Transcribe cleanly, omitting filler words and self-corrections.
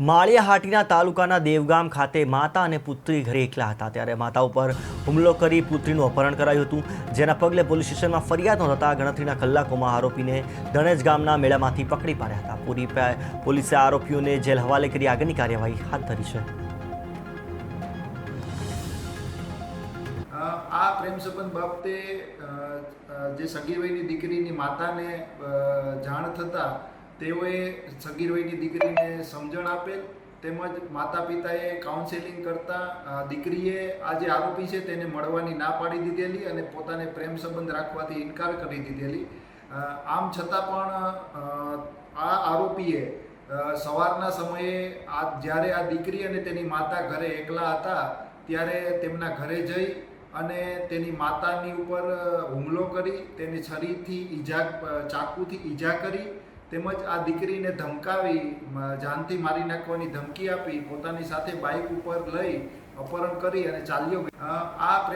માળિયાહાટીના તાલુકાના દેવગામ ખાતે માતા અને પુત્રી ઘરે એકલા હતા ત્યારે માતા ઉપર હુમલો કરી પુત્રીનું અપહરણ કરાયું હતું, જેના પગલે પોલીસ સ્ટેશનમાં ફરિયાદ નોંધાતા ગણતરીના કલાકોમાં આરોપીને દણેજ ગામના મેળામાંથી પકડી પાડ્યા હતા. પોલીસે આરોપીઓને જેલ હવાલે કરી આગળની કાર્યવાહી હાથ ધરી છે. આ પ્રેમ સંબંધ બાબતે જે સગીર વયની દીકરીની માતાને જાણ થતાં તેઓએ સગીર વયની દીકરીને સમજણ આપેલ તેમજ માતા પિતાએ કાઉન્સેલિંગ કરતા દીકરીએ આ જે આરોપી છે તેને મળવાની ના પાડી દીધેલી અને પોતાને પ્રેમ સંબંધ રાખવાથી ઇનકાર કરી દીધેલી. આમ છતાં પણ આ આરોપીએ સવારના સમયે જ્યારે આ દીકરી અને તેની માતા ઘરે એકલા હતા ત્યારે તેમના ઘરે જઈ અને તેની માતાની ઉપર હુમલો કરી, તેને છરીથી ચાકુથી ઈજા કરી તેમજ આ દીકરીને ધમકાવી જાનથી મારી નાખવાની ધમકી આપી પોતાની સાથે બાઇક ઉપર લઈ અપહરણ કરી અને ચાલ્યો. આ